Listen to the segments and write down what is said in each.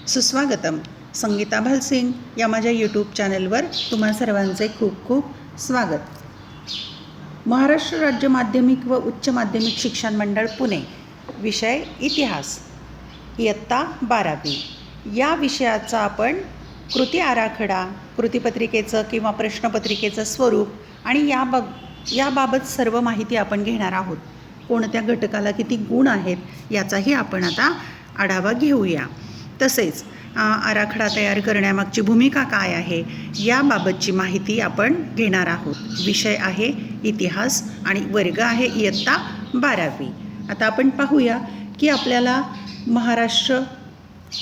सुस्वागतम. संगीता भालसिंग या माझ्या यूट्यूब चॅनलवर तुम्हा सर्वांचे खूप खूप स्वागत. महाराष्ट्र राज्य माध्यमिक व उच्च माध्यमिक शिक्षण मंडळ पुणे, विषय इतिहास, इयत्ता 12वी. या विषयाचा आपण कृती आराखडा, कृतीपत्रिकेचं किंवा प्रश्नपत्रिकेचं स्वरूप आणि याबाबत सर्व माहिती आपण घेणार आहोत. कोणत्या घटकाला किती गुण आहेत याचाही आपण आता आढावा घेऊया. तसेच आराखडा तयार करण्यामागची भूमिका काय आहे याबाबतची माहिती आपण घेणार आहोत. विषय आहे इतिहास आणि वर्ग आहे इयत्ता 12वी. आता आपण पाहूया की आपल्याला महाराष्ट्र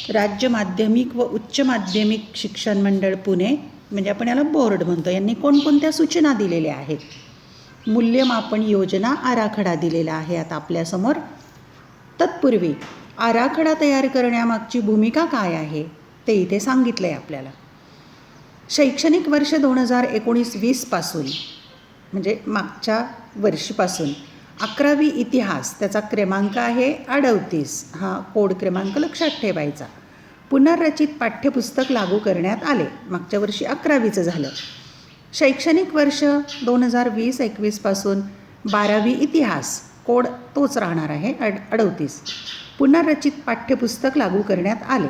राज्य माध्यमिक व उच्च माध्यमिक शिक्षण मंडळ पुणे, म्हणजे आपण याला बोर्ड म्हणतो, यांनी कोणकोणत्या सूचना दिलेल्या आहेत. मूल्यमापन योजना आराखडा दिलेला आहे आता आपल्यासमोर. तत्पूर्वी आराखडा तयार करण्यामागची भूमिका काय आहे ते इथे सांगितलं आहे आपल्याला. शैक्षणिक वर्ष 2019-20 पासून, म्हणजे मागच्या वर्षीपासून 11वी इतिहास, त्याचा क्रमांक आहे 38, हा कोड क्रमांक लक्षात ठेवायचा, पुनर्रचित पाठ्यपुस्तक लागू करण्यात आले. मागच्या वर्षी 11वीचं झालं. शैक्षणिक वर्ष 2020-21 पासून 12वी इतिहास, कोड तोच राहणार आहे 38, पुनर्रचित पाठ्यपुस्तक लागू करण्यात आले.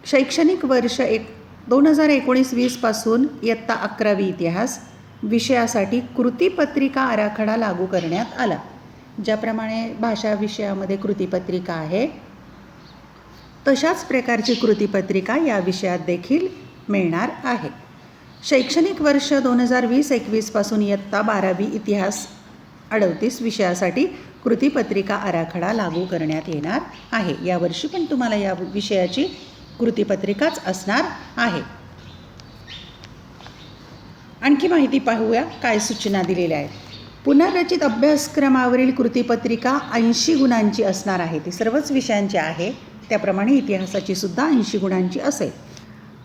शैक्षणिक वर्ष 2019-20 पासून इयत्ता 11वी इतिहास विषयासाठी कृतीपत्रिका आराखडा लागू करण्यात आला. ज्याप्रमाणे भाषा विषयामध्ये कृतीपत्रिका आहे तशाच प्रकारची कृतीपत्रिका या विषयात देखील मिळणार आहे. शैक्षणिक वर्ष 2020-21 पासून इयत्ता 12वी इतिहास 38 विषयासाठी कृतीपत्रिका आराखडा लागू करण्यात येणार आहे. यावर्षी पण तुम्हाला या विषयाची कृतीपत्रिकाच असणार आहे. आणखी माहिती पाहूया काय सूचना दिलेल्या आहेत. पुनर्रचित अभ्यासक्रमावरील कृतीपत्रिका 80 गुणांची असणार आहे. ती सर्वच विषयांची आहे, त्याप्रमाणे इतिहासाची सुद्धा 80 गुणांची असेल.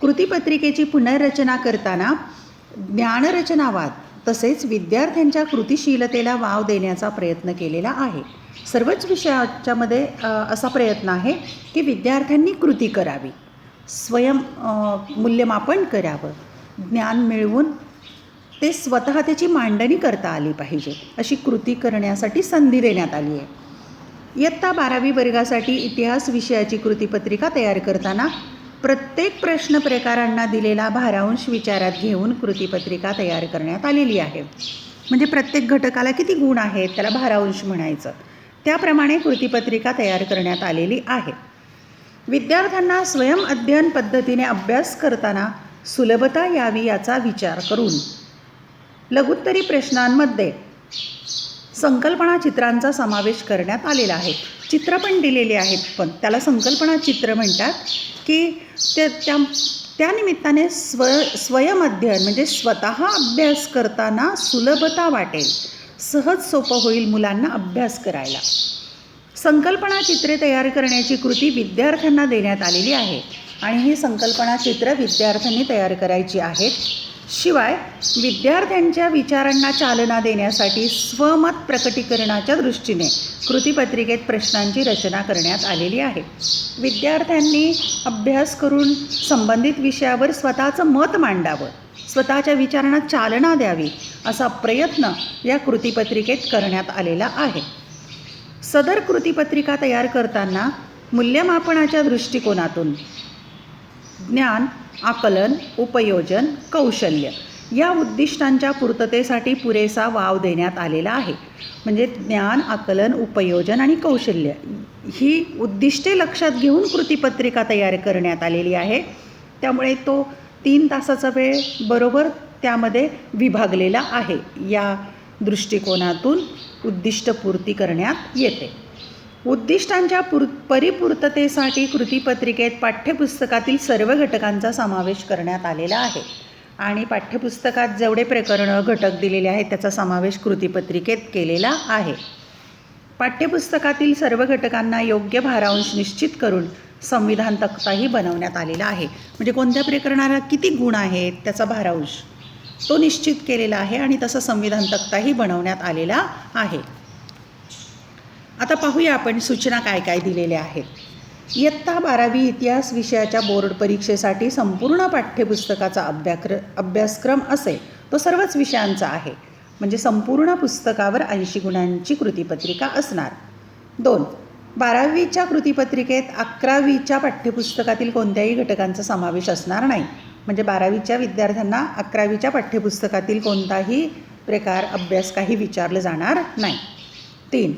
कृतीपत्रिकेची पुनर्रचना करताना ज्ञानरचनावाद तसेच विद्यार्थ्यांच्या कृतीशीलतेला वाव देण्याचा प्रयत्न केलेला आहे. सर्वच विषयाच्यामध्ये असा प्रयत्न आहे की विद्यार्थ्यांनी कृती करावी, स्वयं मूल्यमापन करावं, ज्ञान मिळवून ते स्वतः त्याची मांडणी करता आली पाहिजे, अशी कृती करण्यासाठी संधी देण्यात आली आहे. इयत्ता 12वी वर्गासाठी इतिहास विषयाची कृतीपत्रिका तयार करताना प्रत्येक प्रश्न प्रकारांना दिलेला भारांश विचारात घेऊन कृतीपत्रिका तयार करण्यात आलेली आहे. म्हणजे प्रत्येक घटकाला किती गुण आहेत त्याला भारांश म्हणायचं, त्याप्रमाणे कृतीपत्रिका तयार करण्यात आलेली आहे. विद्यार्थ्यांना स्वयं अध्ययन पद्धतीने अभ्यास करताना सुलभता यावी याचा विचार करून लघुत्तरी प्रश्नांमध्ये संकल्पना चित्रांचा समावेश करण्यात आलेला आहे. चित्र पण दिलेली आहेत, पण त्याला संकल्पना चित्र म्हणतात की त्या निमित्ताने स्वयं अध्ययन म्हणजे स्वतः अभ्यास करताना सुलभता वाटेल, सहज सोपं होईल मुलांना अभ्यास करायला. संकल्पना चित्रे तयार करण्याची कृती विद्यार्थ्यांना देण्यात आलेली आहे आणि ही संकल्पना चित्र विद्यार्थ्यांनी तयार करायची आहेत. शिवाय विद्यार्थ्यांच्या विचारांना चालना देण्यासाठी स्वमत प्रकटीकरणाच्या दृष्टीने कृतीपत्रिकेत प्रश्नांची रचना करण्यात आलेली आहे. विद्यार्थ्यांनी अभ्यास करून संबंधित विषयावर स्वतःचं मत मांडावं, स्वतःच्या विचारांना चालना द्यावी असा प्रयत्न या कृतीपत्रिकेत करण्यात आलेला आहे. सदर कृतीपत्रिका तयार करताना मूल्यमापनाच्या दृष्टिकोनातून ज्ञान, आकलन, उपयोजन, कौशल्य या उद्दिष्टांच्या पूर्ततेसाठी पुरेसा वाव देण्यात आलेला आहे. म्हणजे ज्ञान, आकलन, उपयोजन आणि कौशल्य ही उद्दिष्टे लक्षात घेऊन कृतीपत्रिका तयार करण्यात आलेली आहे. त्यामुळे तो 3 तासाचा वेळ बरोबर त्यामध्ये विभागलेला आहे. या दृष्टिकोनातून उद्दिष्टपूर्ती करण्यात येते. उद्दिष्टांच्या परिपूर्ततेसाठी कृतीपत्रिकेत पाठ्यपुस्तकातील सर्व घटकांचा समावेश करण्यात आलेला आहे आणि पाठ्यपुस्तकात जेवढे प्रकरणं घटक दिलेले आहेत त्याचा समावेश कृतीपत्रिकेत केलेला आहे. पाठ्यपुस्तकातील सर्व घटकांना योग्य भारांश निश्चित करून संविधान तक्ताही बनवण्यात आलेला आहे. म्हणजे कोणत्या प्रकरणाला किती गुण आहेत त्याचा भारांश तो निश्चित केलेला आहे आणि तसा संविधान तक्ताही बनवण्यात आलेला आहे. आता पाहूया आपण सूचना काय काय दिलेल्या आहेत. इयत्ता 12वी इतिहास विषयाच्या बोर्ड परीक्षेसाठी संपूर्ण पाठ्यपुस्तकाचा अभ्यासक्रम असेल तो सर्वच विषयांचा आहे. म्हणजे संपूर्ण पुस्तकावर 80 गुणांची कृतीपत्रिका असणार. 2. 12वीच्या कृतीपत्रिकेत 11वीच्या पाठ्यपुस्तकातील कोणत्याही घटकांचा समावेश असणार नाही. म्हणजे 12वीच्या विद्यार्थ्यांना 11वीच्या पाठ्यपुस्तकातील कोणताही प्रकार अभ्यास काही विचारलं जाणार नाही. 3.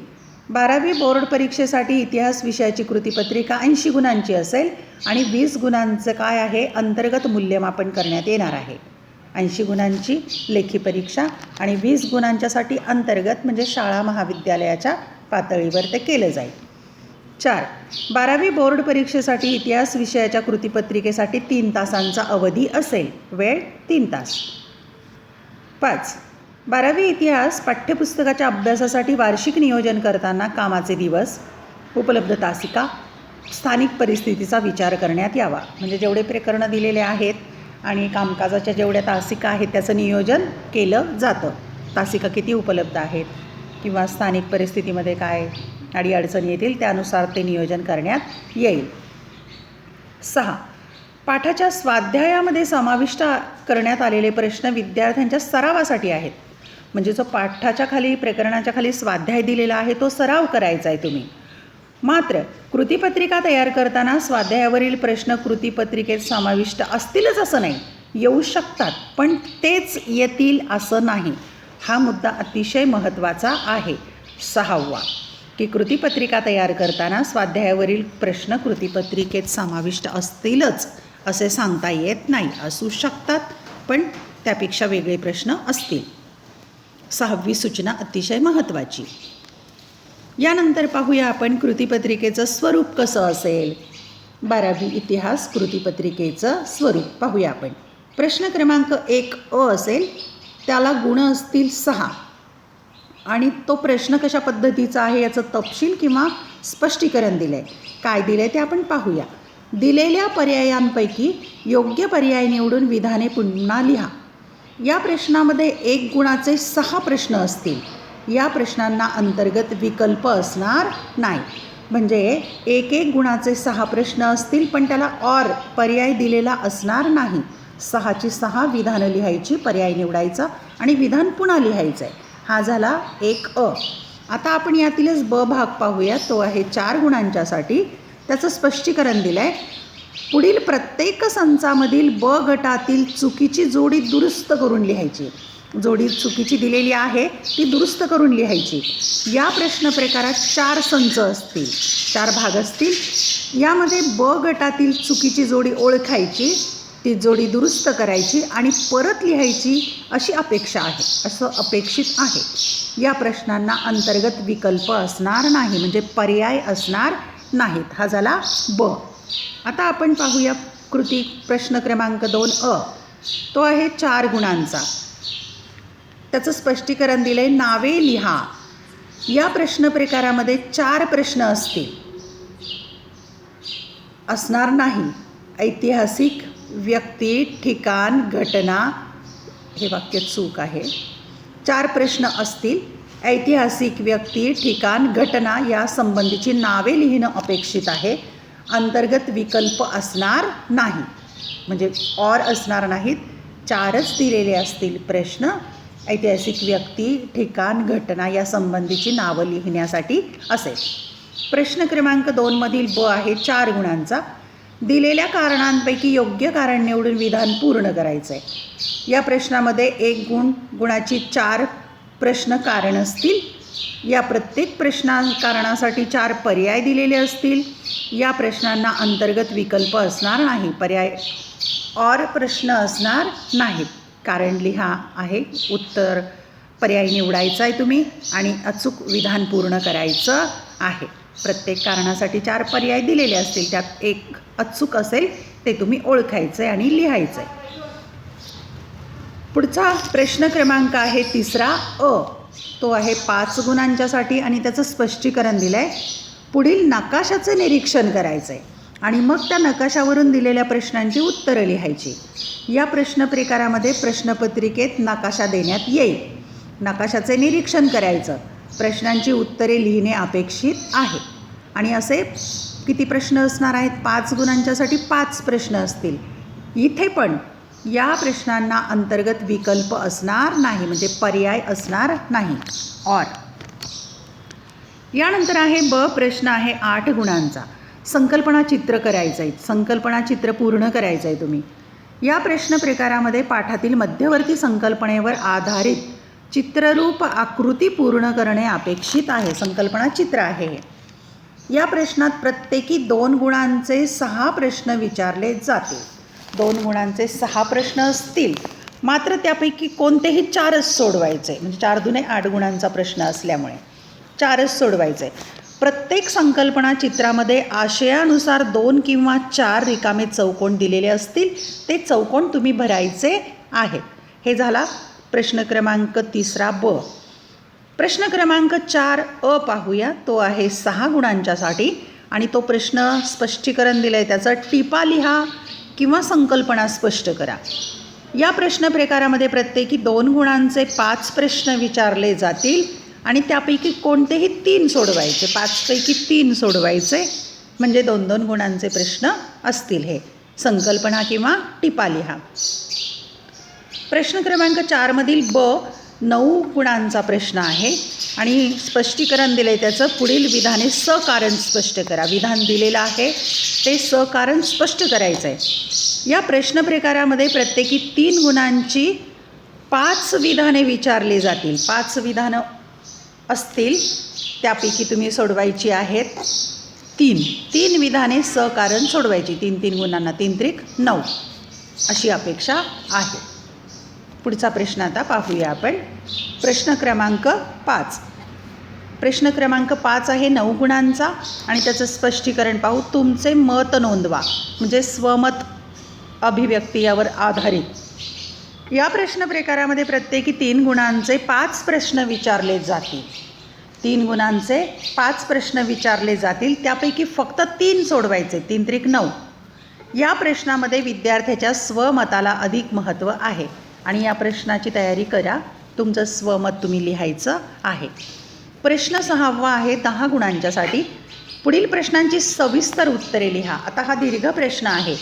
12वी बोर्ड परीक्षेसाठी इतिहास विषयाची कृतीपत्रिका 80 गुणांची असेल आणि 20 गुणांचं काय आहे अंतर्गत मूल्यमापन करण्यात येणार आहे. 80 गुणांची लेखी परीक्षा आणि 20 गुणांच्यासाठी अंतर्गत म्हणजे शाळा महाविद्यालयाच्या पातळीवर ते केलं जाईल. 4. 12वी बोर्ड परीक्षेसाठी इतिहास विषयाच्या कृतीपत्रिकेसाठी 3 तासांचा अवधी असेल. वेळ 3 तास. 5. 12वी इतिहास पाठ्यपुस्तकाच्या अभ्यासासाठी वार्षिक नियोजन करताना कामाचे दिवस, उपलब्ध तासिका, स्थानिक परिस्थितीचा विचार करण्यात यावा. म्हणजे जेवढे प्रकरणं दिलेले आहेत आणि कामकाजाच्या जेवढ्या तासिका आहेत त्याचं नियोजन केलं जातं. तासिका किती उपलब्ध आहेत किंवा स्थानिक परिस्थितीमध्ये काय अडीअडचणी येतील त्यानुसार ते नियोजन करण्यात येईल. 6. पाठाच्या स्वाध्यायामध्ये समाविष्ट करण्यात आलेले प्रश्न विद्यार्थ्यांच्या सरावासाठी आहेत. म्हणजे जो पाठाच्या खाली प्रकरणाच्या खाली स्वाध्याय दिलेला आहे तो सराव करायचा आहे तुम्ही. मात्र कृतीपत्रिका तयार करताना स्वाध्यायावरील प्रश्न कृतीपत्रिकेत समाविष्ट असतीलच असं नाही, येऊ शकतात पण तेच येतील असं नाही. हा मुद्दा अतिशय महत्त्वाचा आहे. 6वा की कृतीपत्रिका तयार करताना स्वाध्यायावरील प्रश्न कृतीपत्रिकेत समाविष्ट असतीलच असे सांगता येत नाही, असू शकतात पण त्यापेक्षा वेगळे प्रश्न असतील. 6वी सूचना अतिशय महत्त्वाची. यानंतर पाहूया आपण कृतीपत्रिकेचं स्वरूप कसं असेल. 12वी इतिहास कृतीपत्रिकेचं स्वरूप पाहूया आपण. प्रश्न क्रमांक 1 असेल, त्याला गुण असतील 6 आणि तो प्रश्न कशा पद्धतीचा आहे याचं तपशील किंवा स्पष्टीकरण दिलं आहे. काय दिलं आहे ते आपण पाहूया. दिलेल्या पर्यायांपैकी योग्य पर्याय निवडून विधाने पुन्हा लिहा. या प्रश्नामध्ये 1 गुणाचे 6 प्रश्न असतील. या प्रश्नांना अंतर्गत विकल्प असणार नाही. म्हणजे 1 गुणाचे 6 प्रश्न असतील पण त्याला और पर्याय दिलेला असणार नाही. 6ची 6 विधानं लिहायची, पर्याय निवडायचा आणि विधान पुन्हा लिहायचं आहे. हा झाला 1 आता आपण यातीलच ब भाग पाहूया. तो आहे 4 गुणांच्यासाठी. त्याचं स्पष्टीकरण दिलं आहे. पुढील प्रत्येक संचामधील ब गटातील चुकीची जोडी दुरुस्त करून लिहायची. जोडी चुकीची दिलेली आहे ती दुरुस्त करून लिहायची. या प्रश्न प्रकारात 4 संच असतील, 4 भाग असतील. यामध्ये ब गटातील चुकीची जोडी ओळखायची, ती जोडी दुरुस्त करायची आणि परत लिहायची अशी अपेक्षा आहे, असं अपेक्षित आहे. या प्रश्नांना अंतर्गत विकल्प असणार नाही म्हणजे पर्याय असणार नाहीत. हा झाला ब. आता आपण पाहूया कृती प्रश्न क्रमांक 2 तो आहे 4 गुणांचा. त्याचं स्पष्टीकरण दिलं आहे. नावे लिहा. या प्रश्न प्रकारामध्ये 4 प्रश्न असणार नाही. ऐतिहासिक, व्यक्ती, ठिकाण, घटना, हे वाक्य चूक आहे. 4 प्रश्न असतील. ऐतिहासिक, व्यक्ती, ठिकाण, घटना या संबंधीची नावे लिहिणं अपेक्षित आहे. अंतर्गत विकल्प असणार नाही म्हणजे और असणार नाहीत. 4च दिलेले असतील प्रश्न. ऐतिहासिक, व्यक्ती, ठिकाण, घटना या संबंधीची नावं लिहिण्यासाठी असेल. प्रश्न क्रमांक 2 मधील ब आहे 4 गुणांचा. दिलेल्या कारणांपैकी योग्य कारण निवडून विधान पूर्ण करायचं आहे. या प्रश्नामध्ये 1 गुणाची 4 प्रश्न कारण असतील. या प्रत्येक कारणासाठी 4 पर्याय दिलेले असतील. या प्रश्नांना अंतर्गत विकल्प असणार नाही, पर्याय और प्रश्न असणार नाहीत. कारण लिहा आहे, उत्तर पर्याय निवडायचा आहे तुम्ही आणि अचूक विधान पूर्ण करायचं आहे. प्रत्येक कारणासाठी 4 पर्याय दिलेले असतील, त्यात 1 अचूक असेल ते तुम्ही ओळखायचं आहे आणि लिहायचं आहे. पुढचा प्रश्न क्रमांक आहे 3 तो आहे 5 गुणांच्यासाठी आणि त्याचं स्पष्टीकरण दिलं आहे. पुढील नकाशाचं निरीक्षण करायचं आहे आणि मग त्या नकाशावरून दिलेल्या प्रश्नांची उत्तरं लिहायची. या प्रश्न प्रकारामध्ये प्रश्नपत्रिकेत नकाशा देण्यात येईल. नकाशाचे निरीक्षण करायचं, प्रश्नांची उत्तरे लिहिणे अपेक्षित आहे आणि असे किती प्रश्न असणार आहेत? 5 गुणांच्यासाठी 5 प्रश्न असतील. इथे पण या प्रश्नांना अंतर्गत विकल्प असणार नाही, म्हणजे पर्याय असणार नाही. और यानंतर आहे ब प्रश्न आहे 8 गुणांचा. संकल्पना चित्र करायचं आहे. संकल्पना चित्र पूर्ण करायचं आहे तुम्ही. या प्रश्न प्रकारामध्ये पाठातील मध्यवर्ती संकल्पनेवर आधारित चित्ररूप आकृती पूर्ण करणे अपेक्षित आहे. संकल्पना चित्र आहे हे. या प्रश्नात प्रत्येकी 2 गुणांचे 6 प्रश्न विचारले जातील. 2 गुणांचे 6 प्रश्न असतील, मात्र त्यापैकी कोणतेही 4च सोडवायचे, म्हणजे 4 दुने 8 गुणांचा प्रश्न असल्यामुळे 4च सोडवायचे. प्रत्येक संकल्पना चित्रामध्ये आशयानुसार 2 किंवा 4 रिकामे चौकोन दिलेले असतील. ते चौकोन तुम्ही भरायचे आहेत. हे झाला प्रश्न क्रमांक 3 ब. प्रश्न क्रमांक 4 अ पाहूया. तो आहे 6 गुणांच्यासाठी आणि तो प्रश्न स्पष्टीकरण दिलं आहे त्याचं. टिपा लिहा किंवा संकल्पना स्पष्ट करा. या प्रश्न प्रकारामध्ये प्रत्येकी 2 गुणांचे 5 प्रश्न विचारले जातील आणि त्यापैकी कोणतेही 3 सोडवायचे. 5 पैकी 3 सोडवायचे, म्हणजे 2-2 गुणांचे प्रश्न असतील. हे संकल्पना किंवा टिपा लिहा. प्रश्न क्रमांक 4 मधील ब 9 गुणांचा प्रश्न आहे आणि स्पष्टीकरण दिलं आहे त्याचं. पुढील विधाने सकारण स्पष्ट करा. विधान दिलेलं आहे ते सकारण स्पष्ट करायचं आहे. या प्रश्न प्रकारामध्ये प्रत्येकी 3 गुणांची 5 विधाने विचारली जातील. 5 विधानं असतील, त्यापैकी तुम्ही सोडवायची आहेत 3 विधाने सकारण सोडवायची. 3 गुणांना 3 त्रिक 9 अशी अपेक्षा आहे. पुढचा प्रश्न आता पाहूया आपण. प्रश्न क्रमांक 5. प्रश्न क्रमांक 5 आहे 9 गुणांचा आणि त्याचं स्पष्टीकरण पाहू. तुमचे मत नोंदवा, म्हणजे स्वमत अभिव्यक्ती यावर आधारित. या प्रश्न प्रकारामध्ये प्रत्येकी 3 गुणांचे 5 प्रश्न विचारले जातील. 3 गुणांचे 5 प्रश्न विचारले जातील, त्यापैकी फक्त 3 सोडवायचे. 3 त्रिक 9. या प्रश्नामध्ये विद्यार्थ्याच्या स्वमताला अधिक महत्त्व आहे आणि या प्रश्नाची तयारी करा. तुमचं स्वमत तुम्ही लिहायचं आहे. प्रश्न 6 आहे 10 गुणांच्यासाठी. पुढील प्रश्नांची सविस्तर उत्तरे लिहा. आता हा दीर्घ प्रश्न आहे.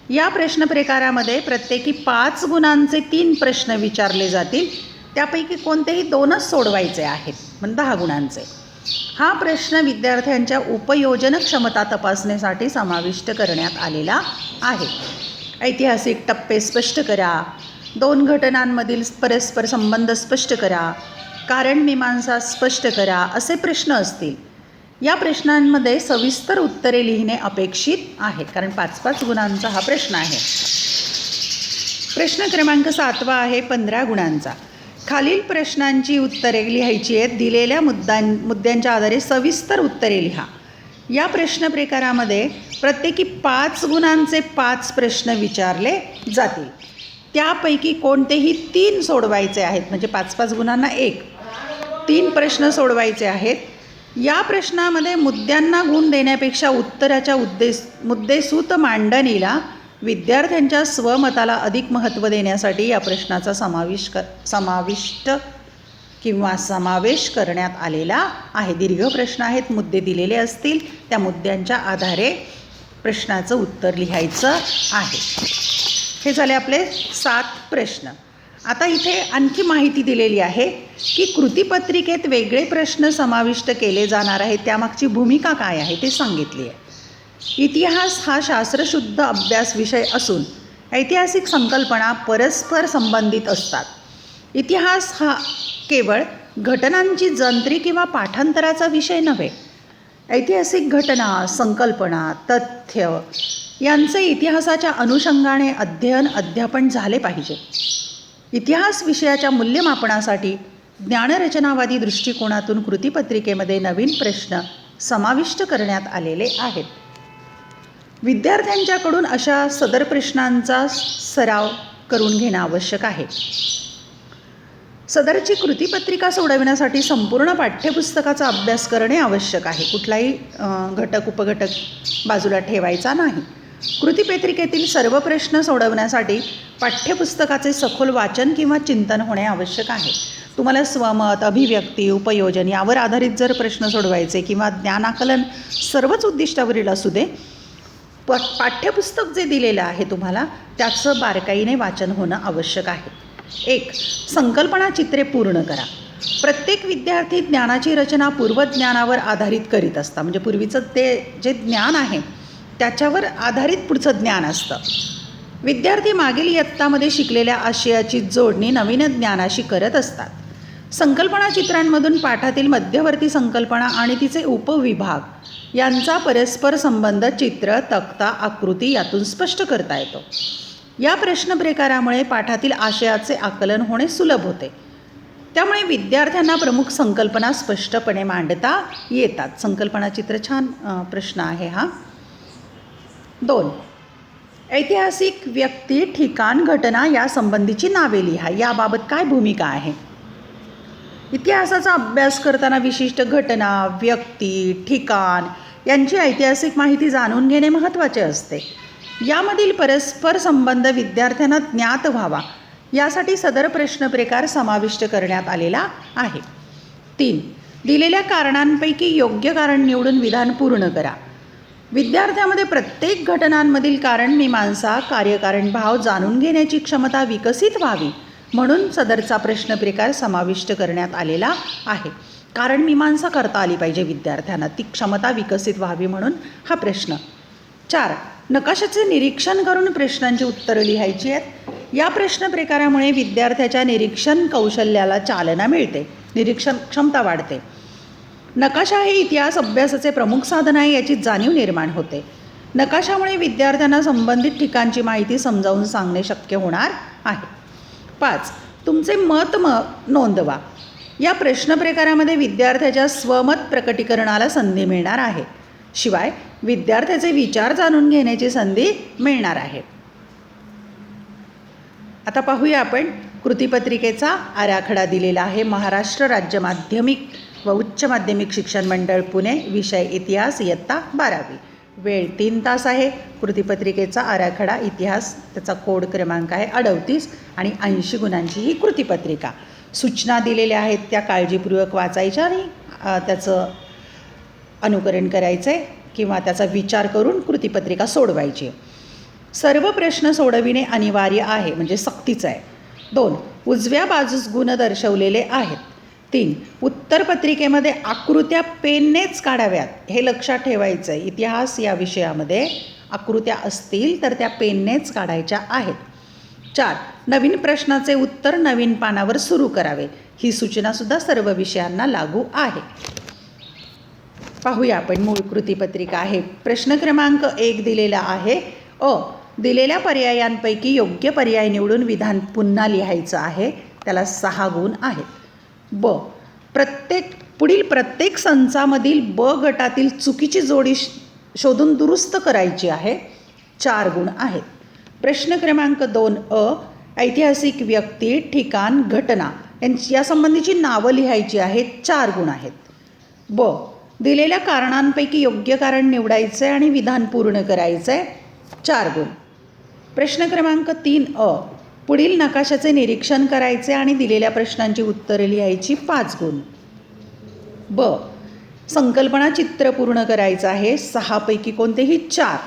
या प्रश्न प्रकारामध्ये प्रत्येकी 5 गुणांचे 3 प्रश्न विचारले जातील, त्यापैकी कोणतेही 2च सोडवायचे आहेत, म्हणजे 10 गुणांचे. हा प्रश्न विद्यार्थ्यांच्या उपयोजन क्षमता तपासण्यासाठी समाविष्ट करण्यात आलेला आहे. ऐतिहासिक टप्पे स्पष्ट करा. 2 घटनांमधील परस्पर संबंध स्पष्ट करा. कारण मीमांसा स्पष्ट करा, असे प्रश्न असतील. या प्रश्नांमध्ये सविस्तर उत्तरे लिहिणे अपेक्षित आहे, कारण 5-5 गुणांचा हा प्रश्न आहे. प्रश्न क्रमांक 7 आहे 15 गुणांचा. खालील प्रश्नांची उत्तरे लिहायची आहेत. दिलेल्या मुद्द्यांच्या आधारे सविस्तर उत्तरे लिहा. या प्रश्न प्रकारामध्ये प्रत्येकी 5 गुणांचे 5 प्रश्न विचारले जातील. त्यापैकी कोणतेही 3 सोडवायचे आहेत, म्हणजे 5-5 गुणांना 1. 3 प्रश्न सोडवायचे आहेत. या प्रश्नामध्ये मुद्द्यांना गुण देण्यापेक्षा उत्तराच्या मुद्देसूत मांडणीला विद्यार्थ्यांच्या स्वमताला अधिक महत्त्व देण्यासाठी या प्रश्नाचा समावेश करण्यात आलेला आहे. दीर्घ प्रश्न आहेत, मुद्दे दिलेले असतील, त्या मुद्द्यांच्या आधारे प्रश्नाचं उत्तर लिहायचं आहे. हे झाले आपले 7 प्रश्न. आता इथे आणखी माहिती दिलेली आहे की कृतीपत्रिकेत वेगळे प्रश्न समाविष्ट केले जाणार आहेत. त्यामागची भूमिका काय आहे ते सांगितली आहे. इतिहास हा शास्त्रशुद्ध अभ्यास विषय असून ऐतिहासिक संकल्पना परस्पर संबंधित असतात. इतिहास हा केवळ घटनांची जंत्री किंवा पाठांतराचा विषय नव्हे. ऐतिहासिक घटना, संकल्पना, तथ्य यांचे इतिहासाच्या अनुषंगाने अध्यापन झाले पाहिजे. इतिहास विषयाच्या मूल्यमापनासाठी ज्ञानरचनावादी दृष्टिकोनातून कृतीपत्रिकेमध्ये नवीन प्रश्न समाविष्ट करण्यात आलेले आहेत. विद्यार्थ्यांच्याकडून अशा सदर प्रश्नांचा सराव करून घेणं आवश्यक आहे. सदरची कृतीपत्रिका सोडविण्यासाठी संपूर्ण पाठ्यपुस्तकाचा अभ्यास करणे आवश्यक आहे. कुठलाही घटक उपघटक बाजूला ठेवायचा नाही. कृतीपत्रिकेतील सर्व प्रश्न सोडवण्यासाठी पाठ्यपुस्तकाचे सखोल वाचन किंवा चिंतन होणे आवश्यक आहे. तुम्हाला स्वमत, अभिव्यक्ती, उपयोजन यावर आधारित जर प्रश्न सोडवायचे किंवा ज्ञानाकलन सर्वच उद्दिष्टावरील असू दे, पाठ्यपुस्तक जे दिलेलं आहे तुम्हाला त्याचं बारकाईने वाचन होणं आवश्यक आहे. 1. संकल्पना चित्रे पूर्ण करा. प्रत्येक विद्यार्थी ज्ञानाची रचना पूर्वज्ञानावर आधारित करीत असता, म्हणजे पूर्वीचं ते जे ज्ञान आहे त्याच्यावर आधारित पुढचं ज्ञान असतं. विद्यार्थी मागील इयत्तामध्ये शिकलेल्या आशयाची जोडणी नवीन ज्ञानाशी करत असतात. संकल्पना चित्रांमधून पाठातील मध्यवर्ती संकल्पना आणि तिचे उपविभाग यांचा परस्पर संबंध चित्र, तक्ता, आकृती यातून स्पष्ट करता येतो. या प्रश्न प्रकारामुळे पाठातील आशयाचे आकलन होणे सुलभ होते. त्यामुळे विद्यार्थ्यांना प्रमुख संकल्पना स्पष्टपणे मांडता येतात. संकल्पना चित्र छान प्रश्न आहे हा. 2. ऐतिहासिक व्यक्ती, ठिकाण, घटना यासंबंधीची नावे लिहा. याबाबत काय भूमिका आहे? इतिहासाचा अभ्यास करताना विशिष्ट घटना, व्यक्ती, ठिकाण यांची ऐतिहासिक माहिती जाणून घेणे महत्त्वाचे असते. यामधील परस्पर संबंध विद्यार्थ्यांना ज्ञात व्हावा यासाठी सदर प्रश्न प्रकार समाविष्ट करण्यात आलेला आहे. 3. दिलेल्या कारणांपैकी योग्य कारण निवडून विधान पूर्ण करा. विद्यार्थ्यामध्ये प्रत्येक घटनांमधील कारण मीमांसा, कार्यकारण भाव जाणून घेण्याची क्षमता विकसित व्हावी म्हणून सदरचा प्रश्न प्रकार समाविष्ट करण्यात आलेला आहे. कारण मीमांसा करता आली पाहिजे विद्यार्थ्यांना, ती क्षमता विकसित व्हावी म्हणून हा प्रश्न. 4. नकाशाचे निरीक्षण करून प्रश्नांची उत्तरं लिहायची आहेत. या प्रश्न प्रकारामुळे विद्यार्थ्याच्या निरीक्षण कौशल्याला चालना मिळते, निरीक्षण क्षमता वाढते. नकाशा हे इतिहास अभ्यासाचे प्रमुख साधन आहे याची जाणीव निर्माण होते. नकाशामुळे विद्यार्थ्यांना संबंधित ठिकाणची माहिती समजावून सांगणे शक्य होणार आहे. 5. तुमचे मत नोंदवा. या प्रश्न प्रकारामध्ये विद्यार्थ्याच्या स्वमत प्रकटीकरणाला संधी मिळणार आहे. शिवाय विद्यार्थ्याचे विचार जाणून घेण्याची संधी मिळणार आहे. आता पाहूया आपण कृतीपत्रिकेचा आराखडा दिलेला आहे. महाराष्ट्र राज्य माध्यमिक व उच्च माध्यमिक शिक्षण मंडळ पुणे, विषय इतिहास, इयत्ता 12वी. वेळ 3 तास आहे. कृतीपत्रिकेचा आराखडा इतिहास, त्याचा कोड क्रमांक आहे 38 आणि 80 गुणांची ही कृतीपत्रिका. सूचना दिलेल्या आहेत त्या काळजीपूर्वक वाचायच्या आणि त्याचं अनुकरण करायचं आहे किंवा त्याचा विचार करून कृतीपत्रिका सोडवायची. सर्व प्रश्न सोडविणे अनिवार्य आहे, म्हणजे सक्तीचं आहे. 2. उजव्या बाजूस गुण दर्शवलेले आहेत. 3. उत्तरपत्रिकेमध्ये आकृत्या पेननेच काढाव्यात, हे लक्षात ठेवायचं आहे. इतिहास या विषयामध्ये आकृत्या असतील तर त्या पेननेच काढायच्या आहेत. 4. नवीन प्रश्नाचे उत्तर नवीन पानावर सुरू करावे. ही सूचनासुद्धा सर्व विषयांना लागू आहे. पाहूया आपण मूळ कृतीपत्रिका आहे. प्रश्न क्रमांक 1 दिलेला आहे. दिलेल्या पर्यायांपैकी योग्य पर्याय निवडून विधान पुन्हा लिहायचं आहे. त्याला 6 गुण आहेत. पुढील प्रत्येक संचामधील ब गटातील चुकीची जोडी शोधून दुरुस्त करायची आहे. 4 गुण आहेत. प्रश्न क्रमांक 2 ऐतिहासिक व्यक्ती, ठिकाण, घटना यासंबंधीची नावं लिहायची आहेत. 4 गुण आहेत. दिलेल्या कारणांपैकी योग्य कारण निवडायचं आहे आणि विधान पूर्ण करायचं आहे. 4 गुण. प्रश्न क्रमांक 3 पुढील नकाशाचे निरीक्षण करायचे आणि दिलेल्या प्रश्नांची उत्तरे लिहायची. 5 गुण. संकल्पना चित्र पूर्ण करायचं आहे. 6 पैकी कोणतेही 4,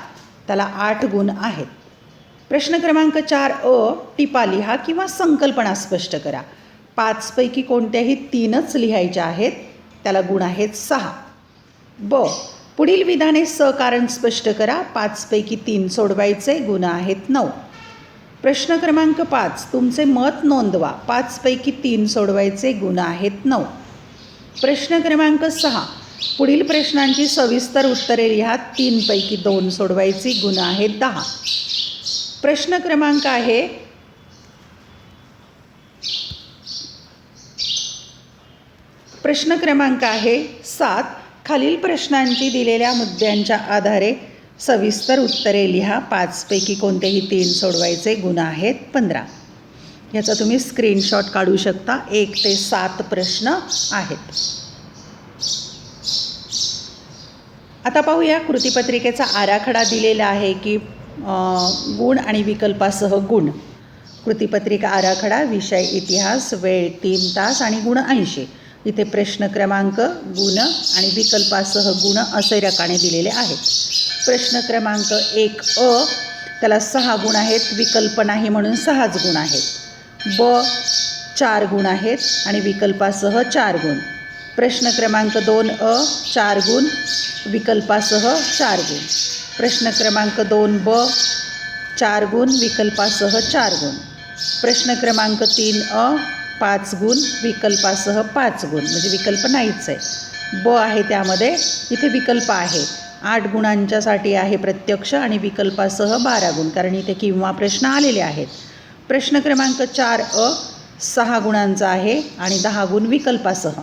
त्याला 8 गुण आहेत. प्रश्न क्रमांक 4 टिपा लिहा किंवा संकल्पना स्पष्ट करा. 5 पैकी कोणत्याही 3च लिहायच्या आहेत, त्याला गुण आहेत 6. पुढील विधाने सकारण स्पष्ट करा. 5 पैकी 3 सोडवायचे, गुण आहेत 9. प्रश्न क्रमांक 5 तुमचे मत नोंदवा. 5 पैकी 3 सोडवायचे, गुण आहेत 9. प्रश्न क्रमांक 6 पुढील प्रश्नांची सविस्तर उत्तरे लिहा. 3 पैकी 2 सोडवायची, गुण आहेत 10. प्रश्न क्रमांक आहे प्रश्न क्रमांक आहे 7 खालील प्रश्नांची दिलेल्या मुद्द्यांच्या आधारे सविस्तर उत्तरे लिहा. 5 पैकी कोणतेही 3 सोडवायचे, गुण आहेत 15. याचा तुम्ही स्क्रीनशॉट काढू शकता. 1 ते 7 प्रश्न आहेत. आता पाहूया कृतीपत्रिकेचा आराखडा दिलेला आहे की गुण आणि विकल्पासह गुण कृतीपत्रिका आराखडा, विषय इतिहास, वेळ 3 तास आणि गुण 80. इथे प्रश्न क्रमांक, गुण आणि विकल्पासह गुण असे रकाने दिलेले आहेत. प्रश्न क्रमांक 1 त्याला 6 गुण आहेत, विकल्प नाही म्हणून 6च गुण आहेत. 4 गुण आहेत आणि विकल्पासह 4 गुण. प्रश्न क्रमांक 2 4 गुण, विकल्पासह 4 गुण. प्रश्न क्रमांक 2 4 गुण, विकल्पासह 4 गुण. प्रश्न क्रमांक 3 5 गुण, विकल्पासह 5 गुण, म्हणजे विकल्प नाहीच आहे. आहे त्यामध्ये, इथे विकल्प आहे. 8 गुणांच्यासाठी आहे प्रत्यक्ष आणि विकल्पासह 12 गुण, कारण इथे किंवा प्रश्न आलेले आहेत. प्रश्न क्रमांक 4 6 गुणांचा आहे आणि 10 गुण विकल्पासह.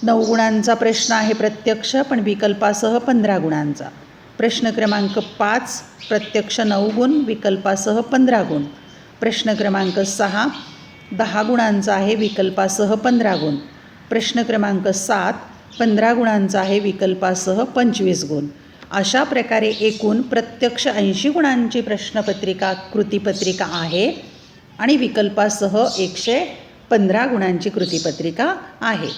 9 गुणांचा प्रश्न आहे प्रत्यक्ष पण विकल्पासह 15 गुणांचा. प्रश्न क्रमांक 5 प्रत्यक्ष 9 गुण, विकल्पासह 15 गुण. प्रश्न क्रमांक 6 10 गुणांचा आहे, विकल्पासह 15 गुण. प्रश्न क्रमांक 7 15 गुणांचा आहे, विकल्पासह 25 गुण. अशा प्रकारे एकूण प्रत्यक्ष 80 गुणांची प्रश्नपत्रिका कृतीपत्रिका आहे आणि विकल्पासह 115 गुणांची कृतीपत्रिका आहे.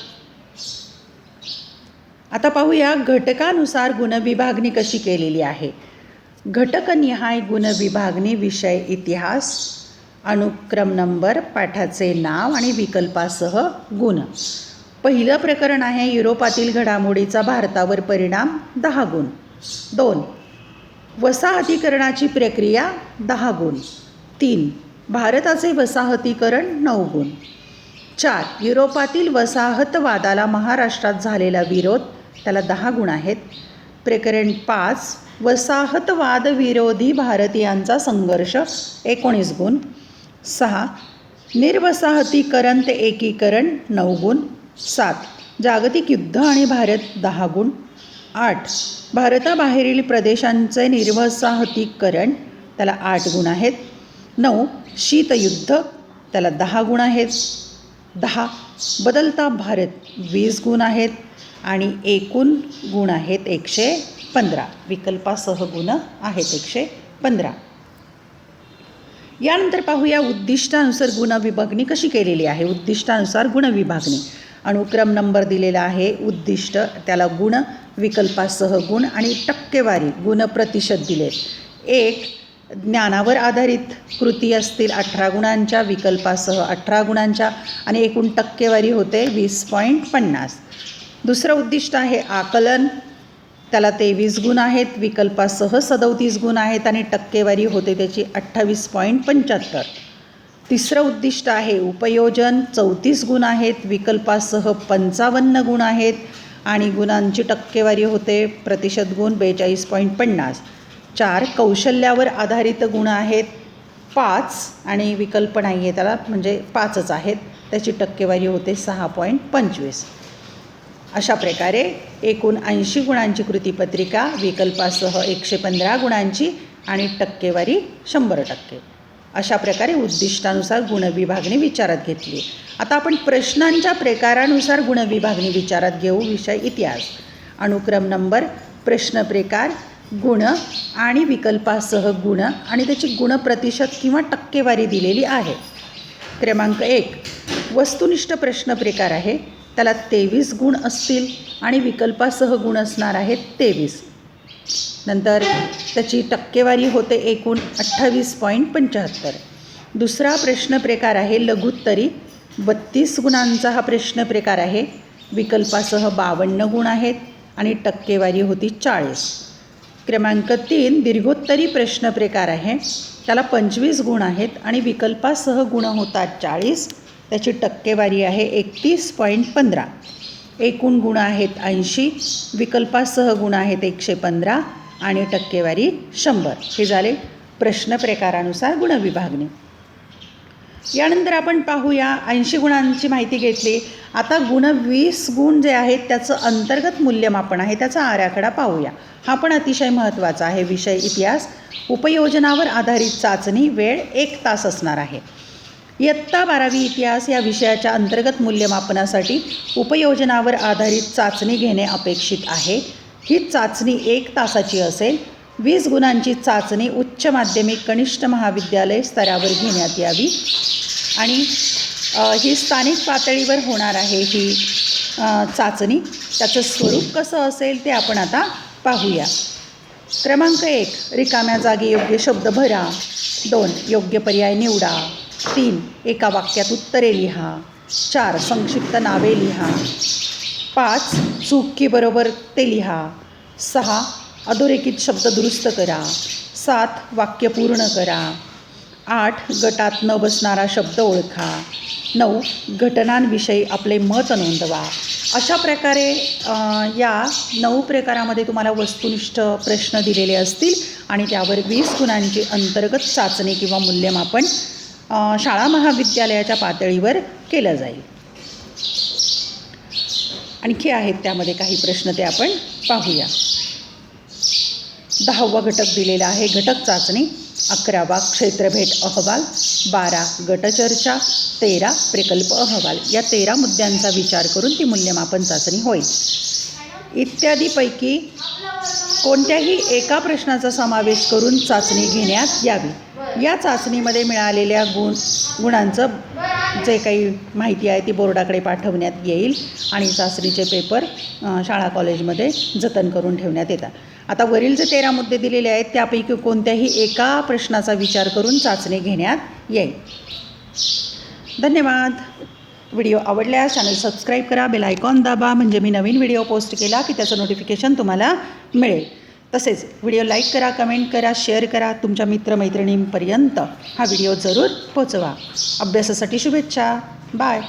आता पाहूया घटकानुसार गुणविभागणी कशी केलेली आहे. घटकनिहाय गुणविभागणी, विषय इतिहास, अनुक्रम नंबर, पाठाचे नाव आणि विकल्पासह गुण. पहिलं प्रकरण आहे युरोपातील घडामोडीचा भारतावर परिणाम, 10 गुण. 2 वसाहतीकरणाची प्रक्रिया, 10 गुण. 3 भारताचे वसाहतीकरण, 9 गुण. 4 युरोपातील वसाहतवादाला महाराष्ट्रात झालेला विरोध, त्याला 10 गुण आहेत. प्रकरण 5 वसाहतवाद विरोधी भारतीयांचा संघर्ष, 19 गुण. 6 निर्वसाहतीकरण ते एकीकरण, 9 गुण. 7 जागतिक युद्ध आणि भारत, 10 गुण. 8 भारताबाहेरील प्रदेशांचे निर्वसाहतीकरण, त्याला 8 गुण आहेत. 9 शीतयुद्ध, त्याला 10 गुण आहेत. 10 बदलता भारत, 20 गुण आहेत आणि एकूण गुण आहेत 115. विकल्पासह गुण आहेत 115. यानंतर पाहूया उद्दिष्टानुसार गुणविभागणी कशी केलेली आहे. उद्दिष्टानुसार गुणविभागणी, अनुक्रम नंबर दिलेला आहे. उद्दिष्ट त्याला गुण, विकल्पासह गुण आणि टक्केवारी गुण प्रतिशत दिलेत. 1 ज्ञानावर आधारित कृती असतील 18 गुणांच्या, विकल्पासह 18 गुणांच्या आणि एकूण टक्केवारी होते 20.50. दुसरं उद्दिष्ट आहे आकलन, त्याला 23 गुण आहेत, विकल्पासह 37 गुण आहेत आणि टक्केवारी होते त्याची 28.75. तिसरं उद्दिष्ट आहे उपयोजन, 34 गुण आहेत, विकल्पासह 55 गुण आहेत आणि गुणांची टक्केवारी होते प्रतिशत गुण 42.50. 4 कौशल्यावर आधारित गुण आहेत 5 आणि विकल्प नाही आहे त्याला, म्हणजे 5च आहेत, त्याची टक्केवारी होते 6.25. अशा प्रकारे एकूण 80 गुणांची कृतीपत्रिका, विकल्पासह 115 गुणांची आणि टक्केवारी 100%. अशा प्रकारे उद्दिष्टानुसार गुणविभागणी विचारात घेतली. आता आपण प्रश्नांच्या प्रकारानुसार गुणविभागणी विचारात घेऊ. विषय इतिहास, अनुक्रम नंबर, प्रश्न प्रकार, गुण आणि विकल्पासह गुण आणि त्याची गुणप्रतिशत किंवा टक्केवारी दिलेली आहे. क्रमांक 1 वस्तुनिष्ठ प्रश्न प्रकार आहे, त्याला 23 गुण असतील आणि विकल्पासह गुण असणार आहेत 23. नंतर त्याची टक्केवारी होते एकूण 28.75. दुसरा प्रश्न प्रकार आहे लघुत्तरी, 32 गुणांचा हा प्रश्न प्रकार आहे, विकल्पासह 52 गुण आहेत आणि टक्केवारी होती 40. क्रमांक 3 दीर्घोत्तरी प्रश्न प्रकार आहे, त्याला 25 गुण आहेत आणि विकल्पासह गुण होतात 40, त्याची टक्केवारी आहे 31.15. एकूण गुण आहेत 80, विकल्पासह गुण आहेत 115 आणि टक्केवारी 100. हे झाले प्रश्न प्रकारानुसार गुणविभागणी. यानंतर आपण पाहूया 80 गुणांची माहिती घेतली. आता गुण 20 गुण जे आहेत त्याचं अंतर्गत मूल्यमापन आहे, त्याचा आराखडा पाहूया. हा पण अतिशय महत्त्वाचा आहे. विषय इतिहास, उपयोजनावर आधारित चाचणी, वेळ 1 तास असणार आहे. इयत्ता 12वी इतिहास या विषयाच्या अंतर्गत मूल्यमापनासाठी उपयोजनावर आधारित चाचणी घेणे अपेक्षित आहे. ही चाचणी 1 तासाची असेल. 20 गुणांची चाचणी उच्च माध्यमिक कनिष्ठ महाविद्यालय स्तरावर घेण्यात यावी आणि ही स्थानिक पातळीवर होणार आहे ही चाचणी. त्याचं स्वरूप कसं असेल ते आपण आता पाहूया. क्रमांक 1, रिकाम्या जागी योग्य शब्द भरा. 2, योग्य पर्याय निवडा. 3, एका वाक्यात उत्तरे लिहा. 4, संक्षिप्त नावे लिहा. 5, चूक की बरोबर ते लिहा. 6, अधोरेखित शब्द दुरुस्त करा. 7, वाक्य पूर्ण करा. 8, गटात न बसणारा शब्द ओळखा. 9, घटनांविषयी आपले मत नोंदवा. अशा प्रकारे या 9 प्रकारामध्ये तुम्हाला वस्तुनिष्ठ प्रश्न दिलेले असतील आणि त्यावर 20 गुणांची अंतर्गत चाचणी किंवा मूल्यमापन शाळा महाविद्यालयाच्या पातळीवर केलं जाईल. आणखी आहेत त्यामध्ये काही प्रश्न ते आपण पाहूया. 10वा घटक दिलेला आहे घटक चाचणी. 11वा क्षेत्रभेट अहवाल. 12 गटचर्चा. 13 प्रकल्प अहवाल. या 13 मुद्द्यांचा विचार करून ती मूल्यमापन चाचणी होईल. इत्यादीपैकी कोणत्याही एका प्रश्नाचा समावेश करून चाचणी घेण्यात यावी. या चाचणीमध्ये मिळालेल्या गुणांचं जे काही माहिती आहे ती बोर्डाकडे पाठवण्यात येईल आणि चाचणीचे पेपर शाळा कॉलेजमध्ये जतन करून ठेवण्यात येतात. आता वरील जे 13 मुद्दे दिलेले आहेत त्यापैकी कोणत्याही एका प्रश्नाचा विचार करून चाचणी घेण्यात येईल. धन्यवाद. व्हिडिओ आवडल्यास चॅनल सबस्क्राईब करा, बेल आयकॉन दाबा, म्हणजे मी नवीन व्हिडिओ पोस्ट केला की त्याचं नोटिफिकेशन तुम्हाला मिळेल. तसेच व्हिडिओ लाईक करा, कमेंट करा, शेअर करा. तुमच्या मित्रमैत्रिणींपर्यंत हा व्हिडिओ जरूर पोचवा. अभ्यासासाठी शुभेच्छा. बाय.